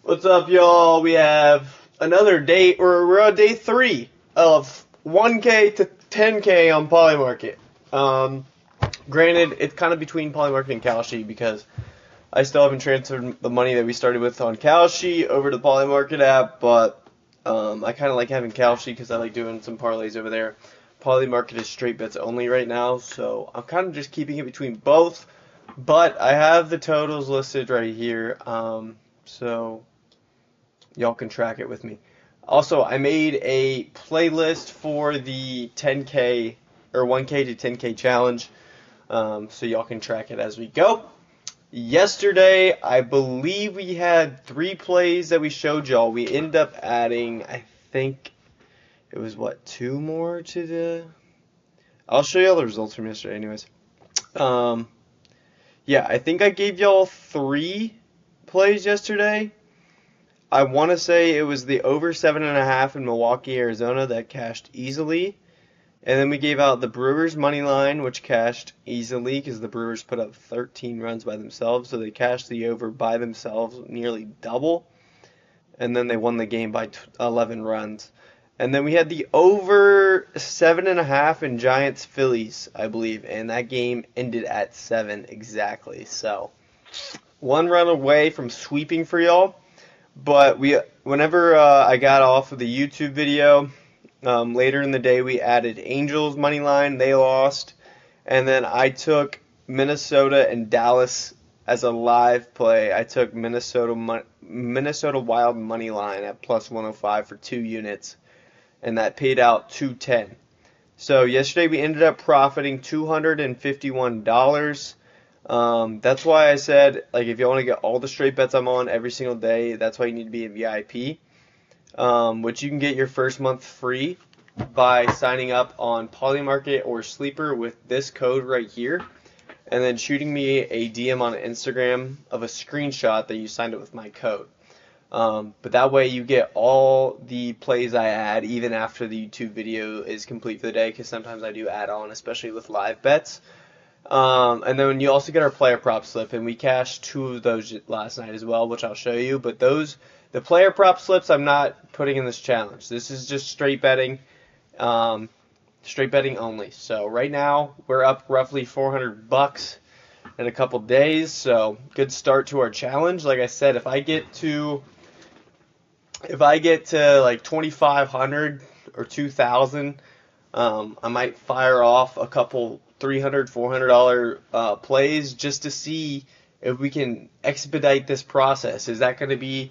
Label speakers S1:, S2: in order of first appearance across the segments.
S1: What's up, y'all? We have another day, or we're on day 3 of 1K to 10K on Polymarket. Granted, it's kind of between Polymarket and Kalshi because I still haven't transferred the money that we started with on Kalshi over to the Polymarket app, but I kind of like having Kalshi because I like doing some parlays over there. Polymarket is straight bets only right now, so I'm kind of just keeping it between both, but I have the totals listed right here, so y'all can track it with me. Also, I made a playlist for the 10K or 1K to 10K challenge, so y'all can track it as we go. Yesterday, I believe we had 3 plays that we showed y'all. We ended up adding, I think it was 2 more to the. I'll show y'all the results from yesterday, anyways. Yeah, I think I gave y'all 3 plays yesterday. I want to say it was the over 7.5 in Milwaukee, Arizona that cashed easily. And then we gave out the Brewers money line, which cashed easily because the Brewers put up 13 runs by themselves. So they cashed the over by themselves, nearly double. And then they won the game by 11 runs. And then we had the over 7.5 in Giants Phillies, I believe. And that game ended at 7 exactly. So 1 run away from sweeping for y'all. But whenever I got off of the YouTube video, later in the day we added Angels money line. They lost, and then I took Minnesota and Dallas as a live play. I took Minnesota Wild money line at plus 105 for 2 units, and that paid out $210. So yesterday we ended up profiting $251. That's why I said, like, if you want to get all the straight bets I'm on every single day, that's why you need to be a VIP, which you can get your first month free by signing up on Polymarket or Sleeper with this code right here, and then shooting me a DM on Instagram of a screenshot that you signed up with my code. But that way you get all the plays I add even after the YouTube video is complete for the day, because sometimes I do add on, especially with live bets. And then you also get our player prop slip, and we cashed 2 of those last night as well, which I'll show you. But the player prop slips I'm not putting in this challenge. This is just straight betting only. So right now we're up roughly $400 in a couple days. So good start to our challenge. Like I said, if I get to like 2,500 or 2,000, I might fire off a couple $300, $400 plays just to see if we can expedite this process. Is that going to be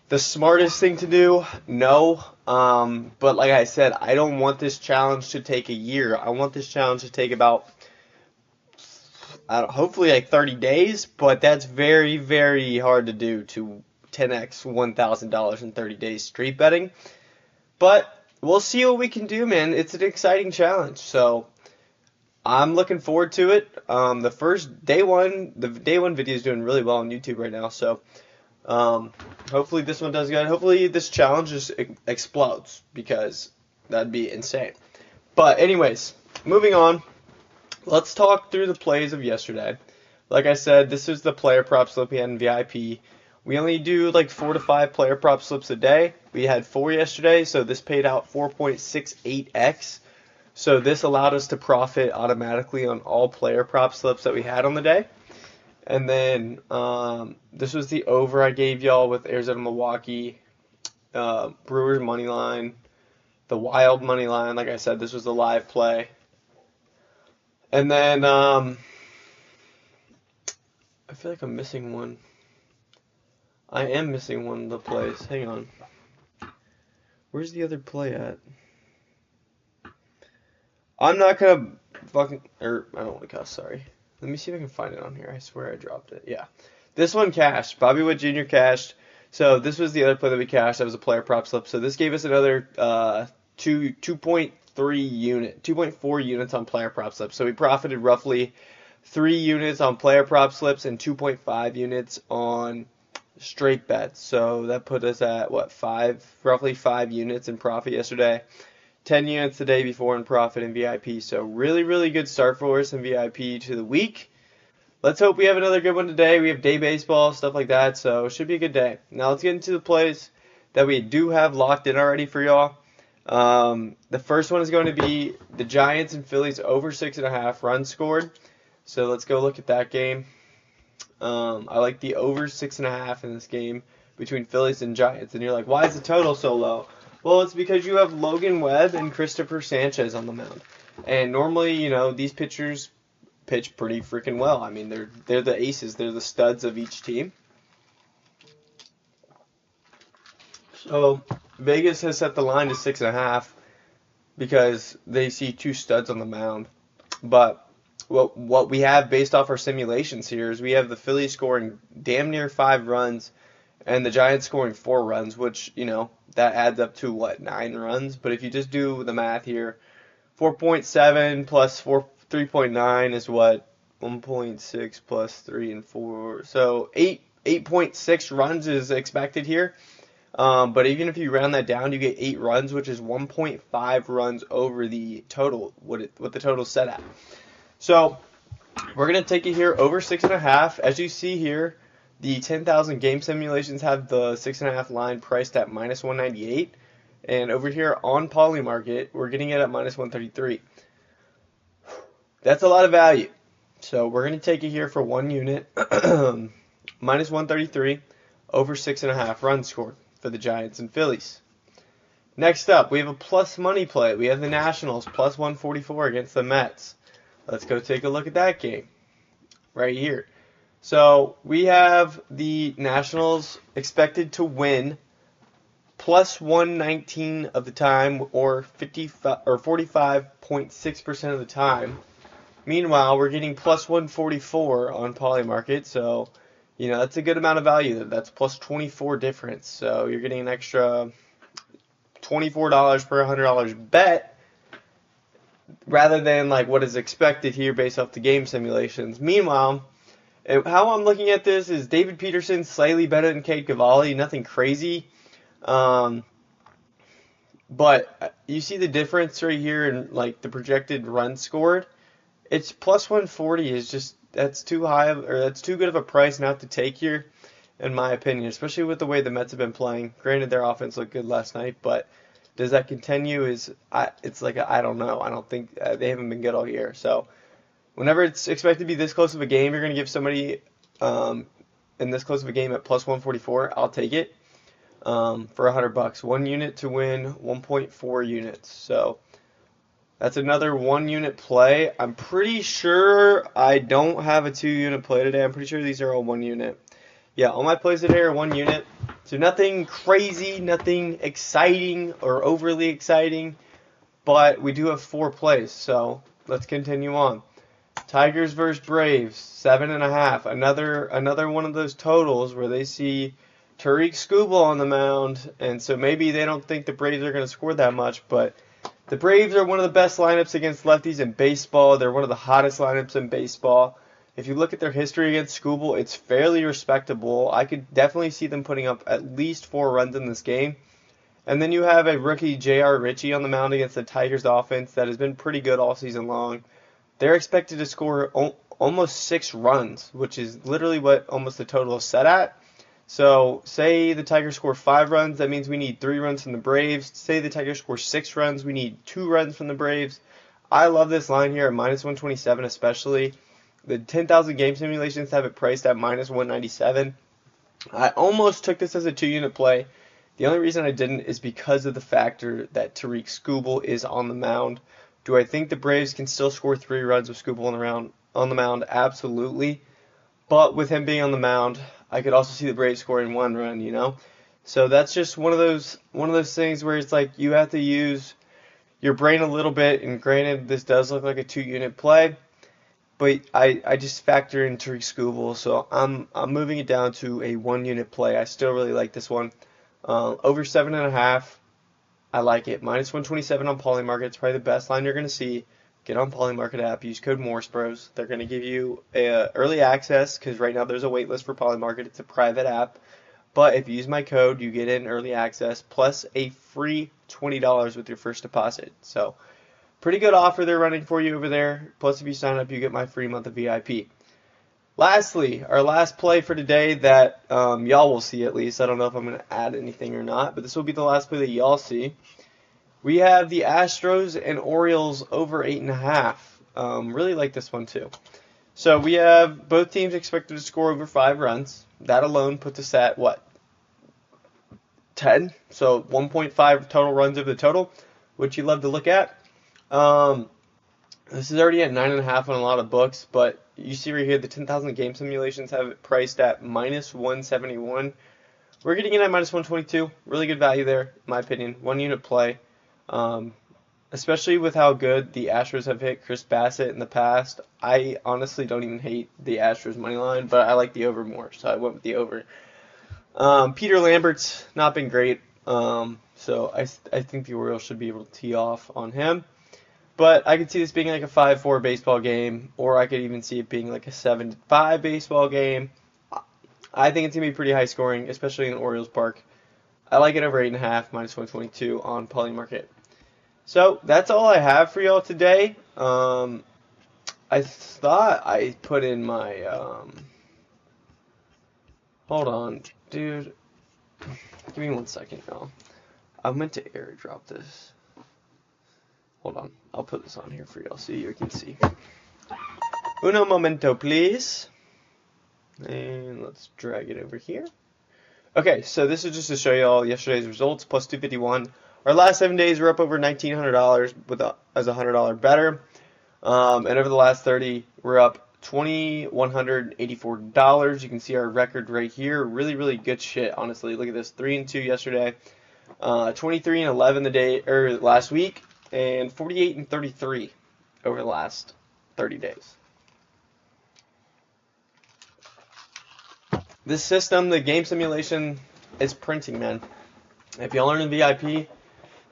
S1: the smartest thing to do? No. But like I said, I don't want this challenge to take a year. I want this challenge to take about, hopefully like 30 days, but that's very, very hard to do, to 10x $1,000 in 30 days straight betting. But we'll see what we can do, man. It's an exciting challenge, so I'm looking forward to it. The day one video is doing really well on YouTube right now, so hopefully this one does good. Hopefully this challenge just explodes, because that'd be insane. But anyways, moving on. Let's talk through the plays of yesterday. Like I said, this is the player prop slip we had in VIP. We only do like 4 to 5 player prop slips a day. We had 4 yesterday, so this paid out 4.68x. So this allowed us to profit automatically on all player prop slips that we had on the day. And then this was the over I gave y'all with Arizona Milwaukee, Brewers money line, the Wild money line. Like I said, this was the live play. And then I feel like I'm missing one. I am missing one of the plays. Hang on. Where's the other play at? I'm not gonna I don't want to cuss, sorry. Let me see if I can find it on here. I swear I dropped it. Yeah. This one cashed. Bobby Wood Jr. cashed. So this was the other play that we cashed. That was a player prop slip. So this gave us another 2.4 units on player prop slips. So we profited roughly 3 units on player prop slips and 2.5 units on straight bets. So that put us at roughly 5 units in profit yesterday. 10 units the day before in profit in VIP. So really, really good start for us in VIP to the week. let's hope we have another good one today. We have day baseball, stuff like that, so it should be a good day. Now let's get into the plays that we do have locked in already for y'all. The first one is going to be the Giants and Phillies over 6.5 runs scored. So let's go look at that game. I like the over 6.5 in this game between Phillies and Giants. And you're like, why is the total so low? Well, it's because you have Logan Webb and Christopher Sanchez on the mound. And normally, these pitchers pitch pretty freaking well. I mean, they're the aces. They're the studs of each team. So Vegas has set the line to 6.5 because they see two studs on the mound. But what we have based off our simulations here is we have the Phillies scoring damn near 5 runs and the Giants scoring 4 runs, which, that adds up to 9 runs. But if you just do the math here, 4.7 plus 3.9 is what? 1.6 plus 3 and 4. So 8.6 runs is expected here. But even if you round that down, you get 8 runs, which is 1.5 runs over the total, what the total's set at. So we're going to take it here over 6.5. As you see here, the 10,000 game simulations have the 6.5 line priced at minus 198. And over here on Polymarket, we're getting it at minus 133. That's a lot of value. So we're going to take it here for 1 unit, minus 133, over 6.5 runs scored for the Giants and Phillies. Next up, we have a plus money play. We have the Nationals plus 144 against the Mets. Let's go take a look at that game right here. So we have the Nationals expected to win plus 119 of the time, or 45.6% of the time. Meanwhile, we're getting plus 144 on Polymarket, so that's a good amount of value. That's plus 24 difference. So you're getting an extra $24 per $100 bet, rather than what is expected here based off the game simulations. Meanwhile, how I'm looking at this is David Peterson slightly better than Cade Cavalli, nothing crazy. But you see the difference right here in the projected runs scored. It's plus 140 is just, that's too high or that's too good of a price not to take here, in my opinion, especially with the way the Mets have been playing. Granted, their offense looked good last night, but does that continue? I don't know. I don't think they haven't been good all year. So whenever it's expected to be this close of a game, you're going to give somebody in this close of a game at plus 144. I'll take it for $100. 1 unit to win 1.4 units. So that's another 1 unit play. I'm pretty sure I don't have a 2 unit play today. I'm pretty sure these are all 1 unit. Yeah, all my plays today are 1 unit. So nothing crazy, nothing exciting or overly exciting. But we do have 4 plays. So let's continue on. Tigers versus Braves, 7.5. Another one of those totals where they see Tariq Skubal on the mound. And so maybe they don't think the Braves are going to score that much, but the Braves are one of the best lineups against lefties in baseball. They're one of the hottest lineups in baseball. If you look at their history against Skubal, it's fairly respectable. I could definitely see them putting up at least 4 runs in this game. And then you have a rookie J.R. Ritchie on the mound against the Tigers offense that has been pretty good all season long. They're expected to score almost 6 runs, which is literally what almost the total is set at. So, say the Tigers score 5 runs, that means we need 3 runs from the Braves. Say the Tigers score 6 runs, we need 2 runs from the Braves. I love this line here at minus 127 especially. The 10,000 game simulations have it priced at minus 197. I almost took this as a 2 unit play. The only reason I didn't is because of the factor that Tariq Skubal is on the mound. Do I think the Braves can still score 3 runs with Skubal on the mound? Absolutely. But with him being on the mound, I could also see the Braves scoring 1 run, So that's just one of those things where it's like you have to use your brain a little bit. And granted, this does look like a 2 unit play, but I just factor in Tariq Skubal, so I'm moving it down to a 1 unit play. I still really like this one. Over 7.5. I like it. Minus 127 on Polymarket. It's probably the best line you're going to see. Get on Polymarket app. Use code MorseBros. They're going to give you early access because right now there's a wait list for Polymarket. It's a private app. But if you use my code, you get in early access plus a free $20 with your first deposit. So pretty good offer they're running for you over there. Plus if you sign up, you get my free month of VIP. Lastly, our last play for today that y'all will see at least. I don't know if I'm going to add anything or not, but this will be the last play that y'all see. We have the Astros and Orioles over 8.5. Really like this one too. So we have both teams expected to score over 5 runs. That alone puts us at what? 10. So 1.5 total runs over the total, which you love to look at. This is already at 9.5 on a lot of books, but you see right here the 10,000 game simulations have it priced at minus 171. We're getting in at minus 122. Really good value there, in my opinion. 1 unit play. Especially with how good the Astros have hit Chris Bassett in the past. I honestly don't even hate the Astros money line, but I like the over more, so I went with the over. Peter Lambert's not been great, so I think the Orioles should be able to tee off on him. But I could see this being like a 5-4 baseball game, or I could even see it being like a 7-5 baseball game. I think it's going to be pretty high scoring, especially in the Orioles Park. I like it over 8.5, minus 122 on Polymarket. So that's all I have for y'all today. I thought I put in my, hold on, dude. Give me 1 second, y'all. I meant to airdrop this. Hold on, I'll put this on here for y'all so you can see. Uno momento, please. And let's drag it over here. Okay, so this is just to show y'all yesterday's results, plus 251. Our last 7 days we're up over $1,900 as a $100 better. And over the last 30, we're up $2,184. You can see our record right here. Really, really good shit, honestly. Look at this, 3-2 yesterday, 23-11 the day last week, and 48-33 over the last 30 days. This system, the game simulation, is printing, man. If y'all are in VIP,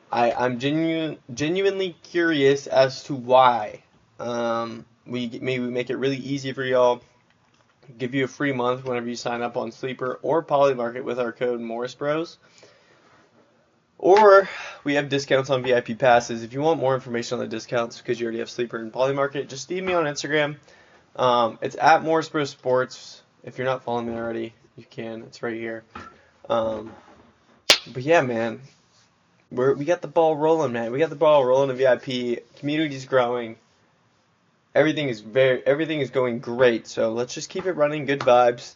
S1: I'm genuinely curious as to why. We make it really easy for y'all. Give you a free month whenever you sign up on Sleeper or Polymarket with our code MorrisBros. Or we have discounts on VIP passes. If you want more information on the discounts because you already have Sleeper and Polymarket, just DM me on Instagram. It's at MorrisBros Sports. If you're not following me already, you can. It's right here. But yeah, man. We got the ball rolling, man. We got the ball rolling in VIP. Community's growing. Everything is going great. So let's just keep it running. Good vibes.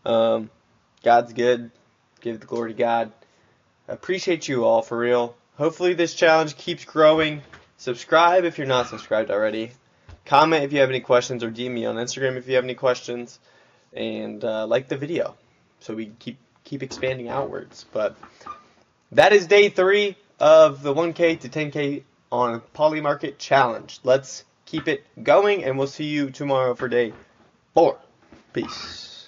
S1: God's good. Give the glory to God. Appreciate you all for real. Hopefully this challenge keeps growing. Subscribe if you're not subscribed already. Comment if you have any questions, or DM me on Instagram if you have any questions. And like the video so we keep expanding outwards. But that is day 3 of the 1K to 10K on Polymarket challenge. Let's keep it going, and we'll see you tomorrow for day 4. Peace.